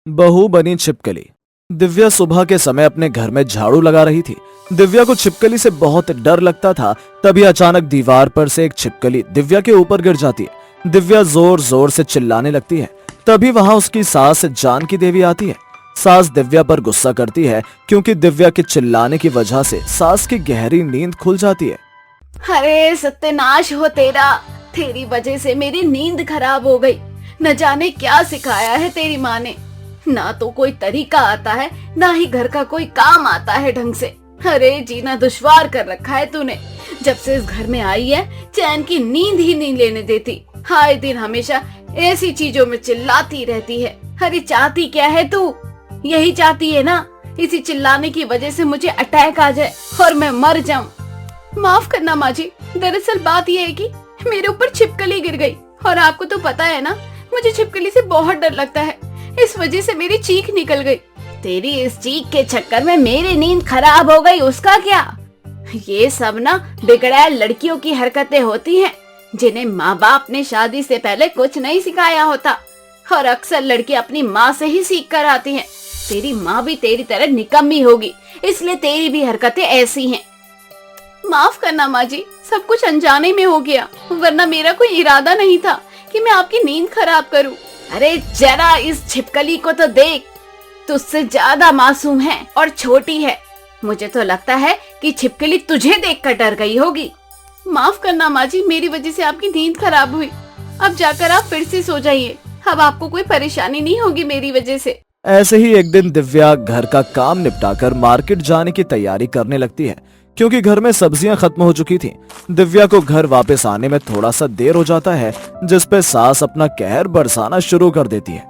बहू बनी छिपकली। दिव्या सुबह के समय अपने घर में झाड़ू लगा रही थी। दिव्या को छिपकली से बहुत डर लगता था। तभी अचानक दीवार पर से एक छिपकली दिव्या के ऊपर गिर जाती है। दिव्या जोर जोर से चिल्लाने लगती है। तभी वहां उसकी सास जानकी देवी आती है। सास दिव्या पर गुस्सा करती है क्योंकि दिव्या के चिल्लाने की वजह से सास की गहरी नींद खुल जाती है। अरे सत्यानाश हो तेरा, तेरी वजह से मेरी नींद खराब हो गई। न जाने क्या सिखाया है तेरी माँ ने, ना तो कोई तरीका आता है ना ही घर का कोई काम आता है ढंग से। अरे जीना दुश्वार कर रखा है तूने। जब से इस घर में आई है चैन की नींद ही नहीं लेने देती। आए दिन हमेशा ऐसी चीजों में चिल्लाती रहती है। अरे चाहती क्या है तू? यही चाहती है ना इसी चिल्लाने की वजह से मुझे अटैक आ जाए और मैं मर जाऊं। माफ करना माँ जी, दरअसल बात यह है कि मेरे ऊपर छिपकली गिर गई और आपको तो पता है ना मुझे छिपकली से बहुत डर लगता है। इस वजह से मेरी चीख निकल गई। तेरी इस चीख के चक्कर में मेरी नींद खराब हो गई, उसका क्या? ये सब ना बिगड़ैल लड़कियों की हरकतें होती हैं, जिन्हें माँ बाप ने शादी से पहले कुछ नहीं सिखाया होता और अक्सर लड़की अपनी माँ से ही सीख कर आती हैं। तेरी माँ भी तेरी तरह निकम्मी होगी, इसलिए तेरी भी हरकतें ऐसी हैं। माफ करना माँ जी, सब कुछ अनजाने में हो गया, वरना मेरा कोई इरादा नहीं था कि मैं आपकी नींद खराब करूं। अरे जरा इस छिपकली को तो देख, तुझसे ज्यादा मासूम है और छोटी है। मुझे तो लगता है कि छिपकली तुझे देखकर डर गई होगी। माफ करना माँ जी, मेरी वजह से आपकी नींद खराब हुई। अब जाकर आप फिर से सो जाइए, अब आपको कोई परेशानी नहीं होगी मेरी वजह से। ऐसे ही एक दिन दिव्या घर का काम निपटाकर मार्केट जाने की तैयारी करने लगती है क्योंकि घर में सब्जियां खत्म हो चुकी थीं। दिव्या को घर वापस आने में थोड़ा सा देर हो जाता है, जिस पे सास अपना कहर बरसाना शुरू कर देती है।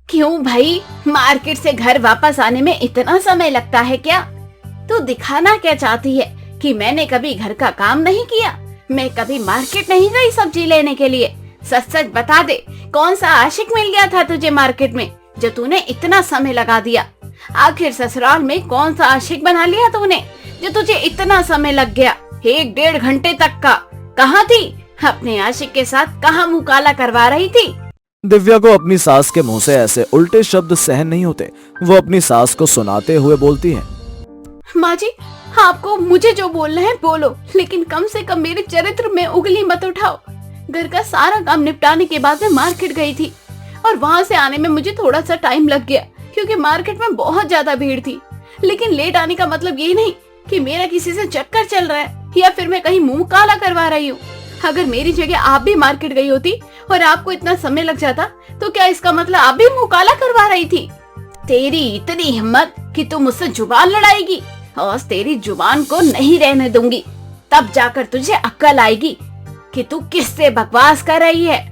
क्यों भाई, मार्केट से घर वापस आने में इतना समय लगता है क्या? तू दिखाना क्या चाहती है कि मैंने कभी घर का काम नहीं किया? मैं कभी मार्केट नहीं गई सब्जी लेने के लिए? सच सच बता दे, कौन सा आशिक मिल गया था तुझे मार्केट में जो तूने इतना समय लगा दिया? आखिर ससुराल में कौन सा आशिक बना लिया तूने जो तुझे इतना समय लग गया? 1-1.5 घंटे तक का कहाँ थी? अपने आशिक के साथ कहाँ मुँह काला करवा रही थी? दिव्या को अपनी सास के मुंह से ऐसे उल्टे शब्द सहन नहीं होते। वो अपनी सास को सुनाते हुए बोलती है। माँ जी, आपको मुझे जो बोलना है बोलो, लेकिन कम से कम मेरे चरित्र में उंगली मत उठाओ। घर का सारा काम निपटाने के बाद मैं मार्केट गई थी और वहाँ से आने में मुझे थोड़ा सा टाइम लग गया क्योंकि मार्केट में बहुत ज्यादा भीड़ थी। लेकिन लेट आने का मतलब ये नहीं कि मेरा किसी से चक्कर चल रहा है या फिर मैं कहीं मुंह काला करवा रही हूँ। अगर मेरी जगह आप भी मार्केट गई होती और आपको इतना समय लग जाता तो क्या इसका मतलब आप भी मुंह काला करवा रही थी? तेरी इतनी हिम्मत कि तू मुझसे जुबान लड़ाएगी, और तेरी जुबान को नहीं रहने दूंगी। तब जाकर तुझे अक्ल आएगी कि तू किससे बकवास कर रही है।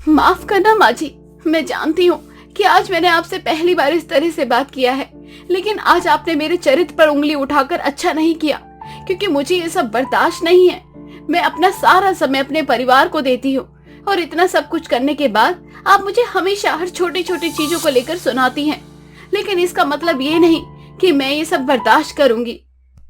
माफ करना माँ जी, मैं जानती हूँ कि आज मैंने आपसे पहली बार इस तरह से बात किया है, लेकिन आज आपने मेरे चरित्र पर उंगली उठाकर अच्छा नहीं किया क्योंकि मुझे ये सब बर्दाश्त नहीं है। मैं अपना सारा समय अपने परिवार को देती हूँ और इतना सब कुछ करने के बाद आप मुझे हमेशा हर छोटी छोटी चीजों को लेकर सुनाती हैं, लेकिन इसका मतलब ये नहीं कि मैं ये सब बर्दाश्त करूंगी।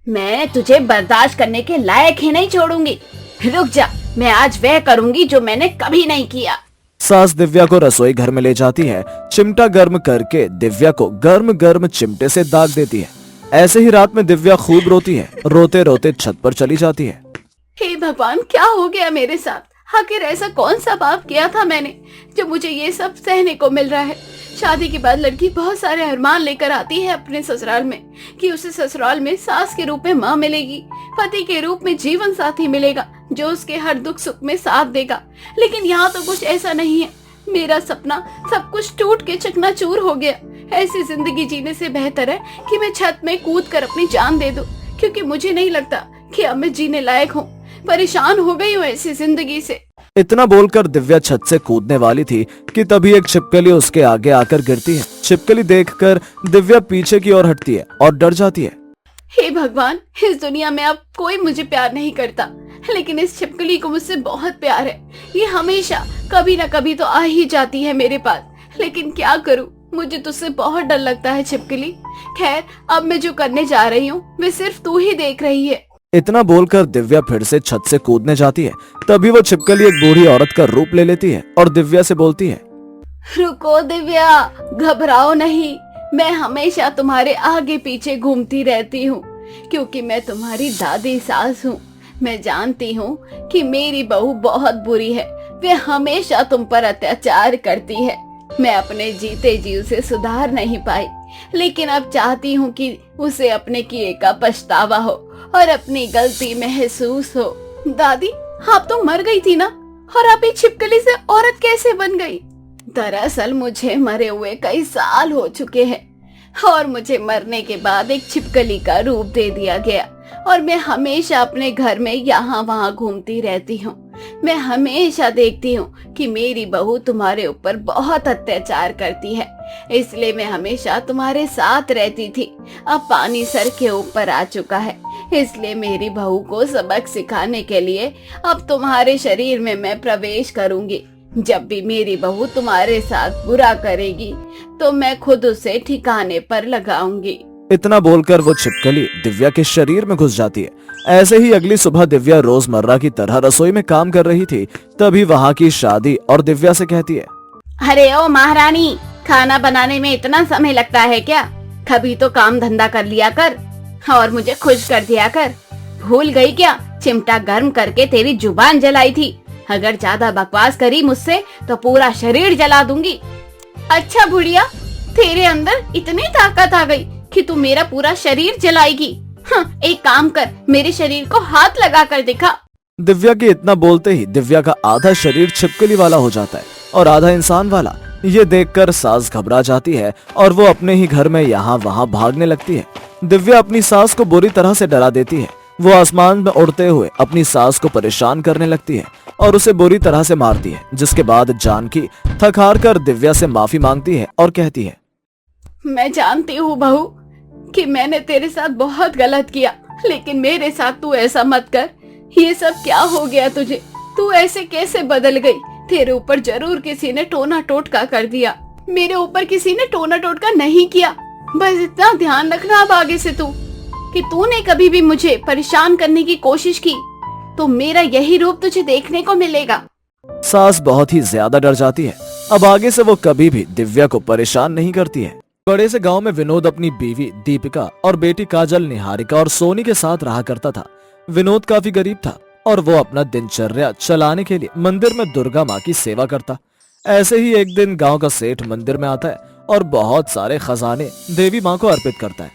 मैं तुझे बर्दाश्त करने के लायक ही नहीं छोड़ूंगी। रुक जा, मैं आज वह करूंगी जो मैंने कभी नहीं किया। सास दिव्या को रसोई घर में ले जाती है। चिमटा गर्म करके दिव्या को गर्म गर्म चिमटे से दाग देती है। ऐसे ही रात में दिव्या खूब रोती है। रोते रोते छत पर चली जाती है। हे भगवान, क्या हो गया मेरे साथ? आखिर ऐसा कौन सा पाप किया था मैंने जो मुझे ये सब सहने को मिल रहा है? शादी के बाद लड़की बहुत सारे अरमान लेकर आती है अपने ससुराल में कि उसे ससुराल में सास के रूप में माँ मिलेगी, पति के रूप में जीवन साथी मिलेगा जो उसके हर दुख सुख में साथ देगा। लेकिन यहाँ तो कुछ ऐसा नहीं है। मेरा सपना सब कुछ टूट के चकनाचूर हो गया। ऐसी जिंदगी जीने से बेहतर है कि मैं छत में कूद कर अपनी जान दे दूं, क्योंकि मुझे नहीं लगता कि अब मैं जीने लायक हूँ। परेशान हो गई हूँ ऐसी जिंदगी से। इतना बोलकर दिव्या छत से कूदने वाली थी कि तभी एक छिपकली उसके आगे आकर गिरती है। छिपकली देखकर दिव्या पीछे की ओर हटती है और डर जाती है। हे भगवान, इस दुनिया में अब कोई मुझे प्यार नहीं करता, लेकिन इस छिपकली को मुझसे बहुत प्यार है। ये हमेशा कभी न कभी तो आ ही जाती है मेरे पास, लेकिन क्या करूं, मुझे तुझसे बहुत डर लगता है छिपकली। खैर, अब मैं जो करने जा रही हूँ वे सिर्फ तू ही देख रही है। इतना बोलकर दिव्या फिर से छत से कूदने जाती है। तभी वो छिपकली एक बूढ़ी औरत का रूप ले लेती है और दिव्या से बोलती है। रुको दिव्या, घबराओ नहीं। मैं हमेशा तुम्हारे आगे पीछे घूमती रहती हूँ, क्योंकि मैं तुम्हारी दादी सास हूँ। मैं जानती हूँ कि मेरी बहू बहुत बुरी है, वे हमेशा तुम पर अत्याचार करती है। मैं अपने जीते जी उसे सुधार नहीं पाई, लेकिन अब चाहती हूँ कि उसे अपने किए का पछतावा हो और अपनी गलती महसूस हो। दादी, आप तो मर गई थी ना, और आप एक छिपकली से औरत कैसे बन गई? दरअसल मुझे मरे हुए कई साल हो चुके हैं, और मुझे मरने के बाद एक छिपकली का रूप दे दिया गया, और मैं हमेशा अपने घर में यहाँ वहाँ घूमती रहती हूँ। मैं हमेशा देखती हूँ कि मेरी बहू तुम्हारे ऊपर बहुत अत्याचार करती है, इसलिए मैं हमेशा तुम्हारे साथ रहती थी। अब पानी सर के ऊपर आ चुका है, इसलिए मेरी बहू को सबक सिखाने के लिए अब तुम्हारे शरीर में मैं प्रवेश करूंगी। जब भी मेरी बहू तुम्हारे साथ बुरा करेगी तो मैं खुद उसे ठिकाने पर लगाऊंगी। इतना बोलकर वो छिपकली दिव्या के शरीर में घुस जाती है। ऐसे ही अगली सुबह दिव्या रोजमर्रा की तरह रसोई में काम कर रही थी, तभी वहाँ की शादी और दिव्या से कहती है, अरे ओ महारानी, खाना बनाने में इतना समय लगता है क्या? कभी तो काम धंधा कर लिया कर और मुझे खुश कर दिया कर। भूल गई क्या, चिमटा गर्म करके तेरी जुबान जलाई थी। अगर ज्यादा बकवास करी मुझसे तो पूरा शरीर जला दूंगी। अच्छा बुढ़िया, तेरे अंदर इतनी ताकत आ गई कि तू मेरा पूरा शरीर जलाएगी। एक काम कर, मेरे शरीर को हाथ लगा कर दिखा। दिव्या के इतना बोलते ही दिव्या का आधा शरीर छिपकली वाला हो जाता है और आधा इंसान वाला। ये देखकर सास घबरा जाती है और वो अपने ही घर में यहाँ वहाँ भागने लगती है। दिव्या अपनी सास को बुरी तरह से डरा देती है। वो आसमान में उड़ते हुए अपनी सास को परेशान करने लगती है और उसे बुरी तरह से मारती है, जिसके बाद जानकी थक हार कर दिव्या से माफी मांगती है और कहती है, मैं जानती हूँ बहू कि मैंने तेरे साथ बहुत गलत किया, लेकिन मेरे साथ तू ऐसा मत कर। ये सब क्या हो गया तुझे? तू ऐसे कैसे बदल गई? तेरे ऊपर जरूर किसी ने टोना टोटका कर दिया। मेरे ऊपर किसी ने टोना टोटका नहीं किया। बस इतना ध्यान रखना अब आगे से तू, कि तूने कभी भी मुझे परेशान करने की कोशिश की तो मेरा यही रूप तुझे देखने को मिलेगा। सास बहुत ही ज्यादा डर जाती है। अब आगे से वो कभी भी दिव्या को परेशान नहीं करती है। बड़े से गांव में विनोद अपनी बीवी दीपिका और बेटी काजल, निहारिका और सोनी के साथ रहा करता था। विनोद काफी गरीब था और वो अपना दिनचर्या चलाने के लिए मंदिर में दुर्गा माँ की सेवा करता। ऐसे ही एक दिन गांव का सेठ मंदिर में आता है और बहुत सारे खजाने देवी माँ को अर्पित करता है।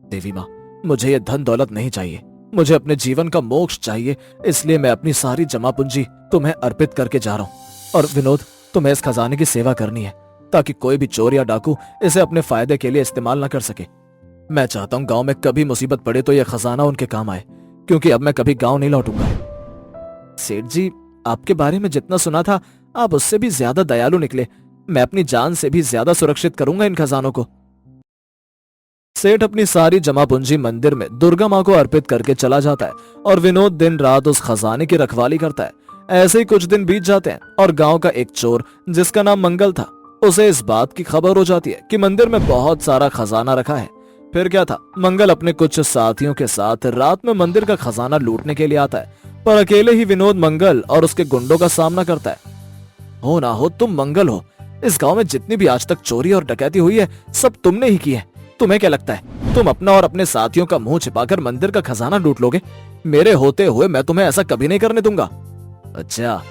देवी माँ, मुझे ये धन दौलत नहीं चाहिए, मुझे अपने जीवन का मोक्ष चाहिए, इसलिए मैं अपनी सारी जमा पूंजी तुम्हें अर्पित करके जा रहा हूँ। और विनोद, तुम्हें इस खजाने की सेवा करनी है ताकि कोई भी चोर या डाकू इसे अपने फायदे के लिए इस्तेमाल न कर सके। मैं चाहता हूँ गांव में कभी मुसीबत पड़े तो यह खजाना उनके काम आए, क्योंकि अब मैं कभी गांव नहीं लौटूंगा। सेठ जी, आपके बारे में जितना सुना था आप उससे भी ज्यादा दयालु निकले। मैं अपनी जान से भी ज्यादा सुरक्षित करूंगा इन खजानों को। सेठ अपनी सारी जमा पूंजी मंदिर में दुर्गा माँ को अर्पित करके चला जाता है और विनोद दिन रात उस खजाने की रखवाली करता है। ऐसे ही कुछ दिन बीत जाते हैं और गांव का एक चोर जिसका नाम मंगल था, उसे इस बात की खबर हो जाती है कि मंदिर में बहुत सारा खजाना रखा है। फिर क्या था, मंगल अपने कुछ साथियों के साथ रात में मंदिर का खजाना लूटने के लिए आता है, पर अकेले ही विनोद मंगल और उसके गुंडों का सामना करता है। हो ना हो तुम मंगल हो, इस गांव में जितनी भी आज तक चोरी और डकैती हुई है सब तुमने ही की है। तुम्हें क्या लगता है तुम अपना और अपने साथियों का मुंह छिपाकर मंदिर का खजाना लूट लोगे? मेरे होते हुए मैं तुम्हें ऐसा कभी नहीं करने दूंगा। अच्छा,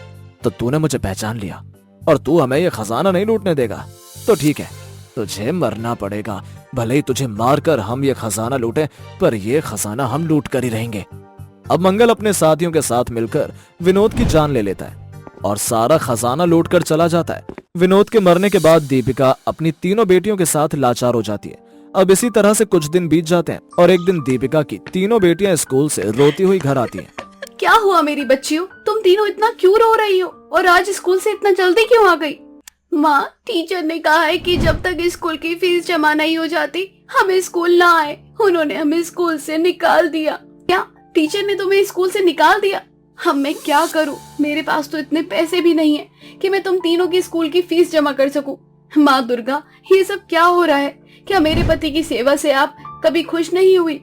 तो तूने मुझे पहचान लिया और तू हमें ये खजाना नहीं लूटने देगा? तो ठीक है, तुझे मरना पड़ेगा। भले ही तुझे मारकर हम ये खजाना लूटें, पर ये खजाना हम लूट कर ही रहेंगे। अब मंगल अपने साथियों के साथ मिलकर विनोद की जान ले लेता है और सारा खजाना लूट कर चला जाता है। विनोद के मरने के बाद दीपिका अपनी तीनों बेटियों के साथ लाचार हो जाती है। अब इसी तरह से कुछ दिन बीत जाते हैं और एक दिन दीपिका की तीनों बेटियां स्कूल से रोती हुई घर आती हैं। क्या हुआ मेरी बच्चियों, तुम तीनों इतना क्यों रो रही हो और आज स्कूल से इतना जल्दी क्यों आ गई? माँ, टीचर ने कहा है कि जब तक स्कूल की फीस जमा नहीं हो जाती हमें स्कूल ना आए। उन्होंने हमें स्कूल से निकाल दिया। क्या टीचर ने तुम्हें स्कूल से निकाल दिया? अब मैं क्या करूँ? मेरे पास तो इतने पैसे भी नहीं है कि मैं तुम तीनों की स्कूल की फीस जमा कर सकूं। माँ दुर्गा, ये सब क्या हो रहा है? क्या मेरे पति की सेवा से आप कभी खुश नहीं हुई?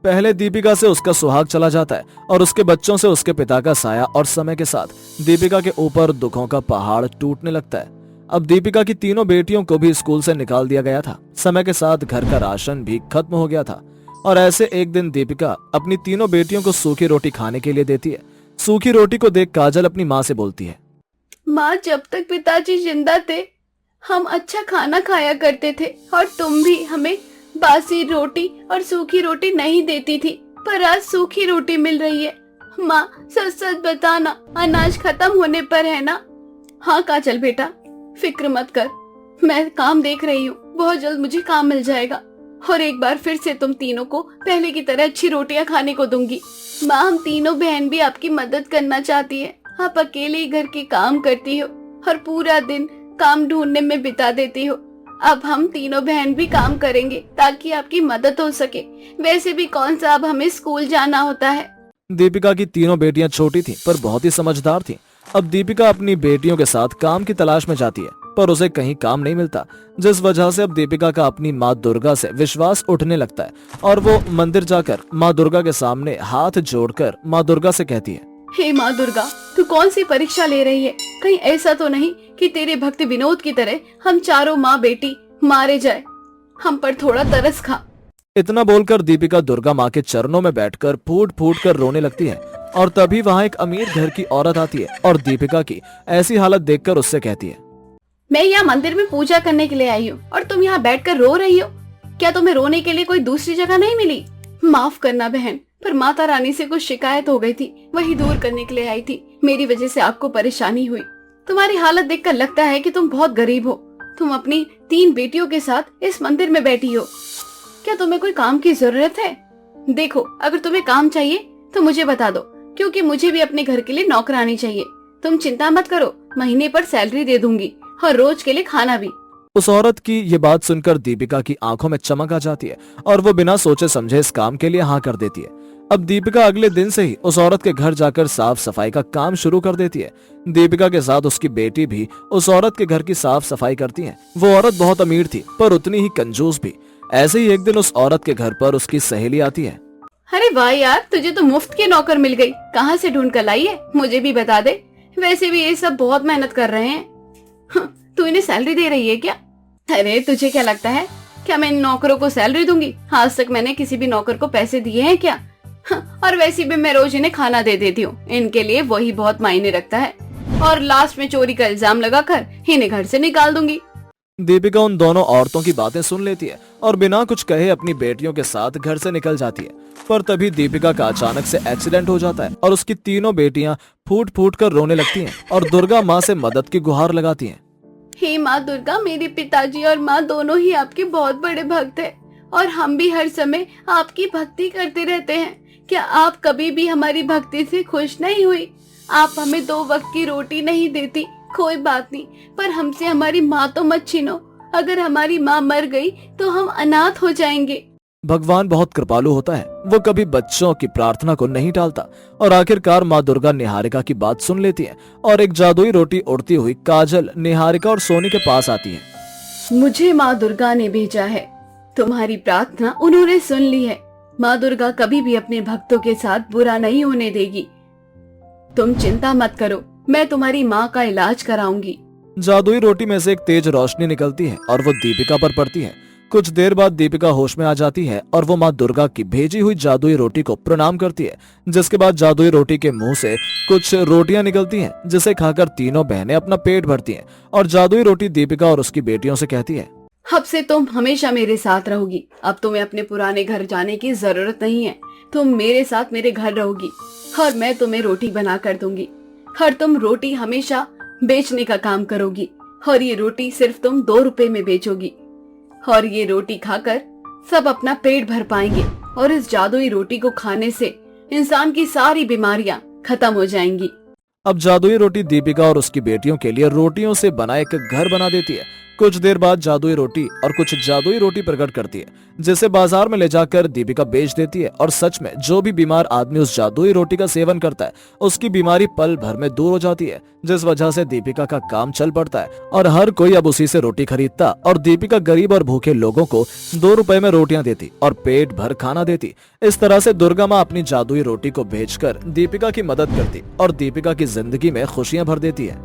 पहले दीपिका से उसका सुहाग चला जाता है और उसके बच्चों से उसके पिता का साया, और समय के साथ दीपिका के ऊपर दुखों का पहाड़ टूटने लगता है। अब दीपिका की तीनों बेटियों को भी स्कूल से निकाल दिया गया था। समय के साथ घर का राशन भी खत्म हो गया था और ऐसे एक दिन दीपिका अपनी तीनों बेटियों को सूखी रोटी खाने के लिए देती है। सूखी रोटी को देख काजल अपनी माँ से बोलती है, माँ, जब तक पिताजी जिंदा थे हम अच्छा खाना खाया करते थे और तुम भी हमें बासी रोटी और सूखी रोटी नहीं देती थी, पर आज सूखी रोटी मिल रही है। माँ, सच सच बताना, अनाज खत्म होने पर है ना? हाँ काजल बेटा, फिक्र मत कर, मैं काम देख रही हूँ, बहुत जल्द मुझे काम मिल जाएगा और एक बार फिर से तुम तीनों को पहले की तरह अच्छी रोटियां खाने को दूंगी। माँ, हम तीनों बहन भी आपकी मदद करना चाहती है। आप अकेले ही घर के काम करती हो और पूरा दिन काम ढूंढने में बिता देती हो। अब हम तीनों बहन भी काम करेंगे ताकि आपकी मदद हो सके। वैसे भी कौन सा अब हमें स्कूल जाना होता है। दीपिका की तीनों बेटियां छोटी थीं पर बहुत ही समझदार थीं। अब दीपिका अपनी बेटियों के साथ काम की तलाश में जाती है पर उसे कहीं काम नहीं मिलता, जिस वजह से अब दीपिका का अपनी माँ दुर्गा से विश्वास उठने लगता है और वो मंदिर जाकर माँ दुर्गा के सामने हाथ जोड़कर माँ दुर्गा से कहती है, हे माँ दुर्गा, तू कौन सी परीक्षा ले रही है? कहीं ऐसा तो नहीं कि तेरे भक्त विनोद की तरह हम चारों माँ बेटी मारे जाए। हम पर थोड़ा तरस खा। इतना बोलकर दीपिका दुर्गा माँ के चरणों में बैठकर फूट फूट कर रोने लगती है और तभी वहाँ एक अमीर घर की औरत आती है और दीपिका की ऐसी हालत देखकर उससे कहती है, मैं यहाँ मंदिर में पूजा करने के लिए आई हूँ और तुम यहाँ बैठकर रो रही हो। क्या तुम्हें रोने के लिए कोई दूसरी जगह नहीं मिली? माफ करना बहन, पर माता रानी से कुछ शिकायत हो गई थी, वही दूर करने के लिए आई थी। मेरी वजह से आपको परेशानी हुई। तुम्हारी हालत देखकर लगता है कि तुम बहुत गरीब हो। तुम अपनी 3 बेटियों के साथ इस मंदिर में बैठी हो। क्या तुम्हें कोई काम की जरूरत है? देखो, अगर तुम्हें काम चाहिए तो मुझे बता दो, क्योंकि मुझे भी अपने घर के लिए नौकरानी चाहिए। तुम चिंता मत करो, महीने पर सैलरी दे दूंगी और रोज के लिए खाना भी। उस औरत की ये बात सुनकर दीपिका की आंखों में चमक आ जाती है और वो बिना सोचे समझे इस काम के लिए हाँ कर देती है। अब दीपिका अगले दिन से ही उस औरत के घर जाकर साफ सफाई का काम शुरू कर देती है। दीपिका के साथ उसकी बेटी भी उस औरत के घर की साफ सफाई करती है। वो औरत बहुत अमीर थी पर उतनी ही कंजूस भी। ऐसे ही एक दिन उस औरत के घर पर उसकी सहेली आती है। अरे वाह यार, तुझे तो मुफ्त की नौकर मिल गई। कहाँ से ढूंढ कर लाई है? मुझे भी बता दे। वैसे भी ये सब बहुत मेहनत कर रहे हैं। तू इन्हें सैलरी दे रही है क्या? अरे तुझे क्या लगता है, क्या मैं इन नौकरों को सैलरी दूंगी? आज तक मैंने किसी भी नौकर को पैसे दिए हैं क्या? और वैसे भी मैं रोज इन्हें खाना दे देती हूँ, इनके लिए वही बहुत मायने रखता है। और लास्ट में चोरी का इल्जाम लगाकर इन्हें घर से निकाल दूंगी। दीपिका उन दोनों औरतों की बातें सुन लेती है और बिना कुछ कहे अपनी बेटियों के साथ घर से निकल जाती है। पर तभी दीपिका का अचानक से एक्सीडेंट हो जाता है और उसकी तीनों बेटियां फूट फूट कर रोने लगती हैं और दुर्गा माँ से मदद की गुहार लगाती हैं। हे माँ दुर्गा, मेरे पिताजी और माँ दोनों ही आपके बहुत बड़े भक्त हैं और हम भी हर समय आपकी भक्ति करते रहते हैं। क्या आप कभी भी हमारी भक्ति से खुश नहीं हुई? आप हमें 2 वक्त की रोटी नहीं देती, कोई बात नहीं, पर हमसे हमारी माँ तो मत छीनो। अगर हमारी माँ मर गई तो हम अनाथ हो जाएंगे। भगवान बहुत कृपालु होता है, वो कभी बच्चों की प्रार्थना को नहीं टालता। और आखिरकार माँ दुर्गा निहारिका की बात सुन लेती है और एक जादुई रोटी उड़ती हुई काजल, निहारिका और सोनी के पास आती है। मुझे माँ दुर्गा ने भेजा है, तुम्हारी प्रार्थना उन्होंने सुन ली है। माँ दुर्गा कभी भी अपने भक्तों के साथ बुरा नहीं होने देगी। तुम चिंता मत करो, मैं तुम्हारी माँ का इलाज कराऊंगी। जादुई रोटी में से एक तेज रोशनी निकलती है और वो दीपिका पर पड़ती है। कुछ देर बाद दीपिका होश में आ जाती है और वो माँ दुर्गा की भेजी हुई जादुई रोटी को प्रणाम करती है, जिसके बाद जादुई रोटी के मुंह से कुछ रोटियां निकलती हैं, जिसे खाकर तीनों बहनें अपना पेट भरती हैं और जादुई रोटी दीपिका और उसकी बेटियों से कहती है, अब से तुम हमेशा मेरे साथ रहोगी। अब तुम्हें अपने पुराने घर जाने की जरूरत नहीं है। तुम मेरे साथ मेरे घर रहोगी और मैं तुम्हें रोटी बना कर दूंगी और तुम रोटी हमेशा बेचने का काम करोगी और ये रोटी सिर्फ तुम 2 रुपए में बेचोगी और ये रोटी खाकर सब अपना पेट भर पाएंगे और इस जादुई रोटी को खाने से इंसान की सारी बीमारियां खत्म हो जाएंगी। अब जादुई रोटी दीपिका और उसकी बेटियों के लिए रोटियों से बना एक घर बना देती है। कुछ देर बाद जादुई रोटी और कुछ जादुई रोटी प्रकट करती है, जिसे बाजार में ले जाकर दीपिका बेच देती है। और सच में जो भी बीमार आदमी उस जादुई रोटी का सेवन करता है, उसकी बीमारी पल भर में दूर हो जाती है, जिस वजह से दीपिका का काम चल पड़ता है और हर कोई अब उसी से रोटी खरीदता। और दीपिका गरीब और भूखे लोगों को 2 रुपए में रोटियां देती और पेट भर खाना देती। इस तरह से दुर्गा माँ अपनी जादुई रोटी को बेचकर दीपिका की मदद करती और दीपिका की जिंदगी में खुशियां भर देती है।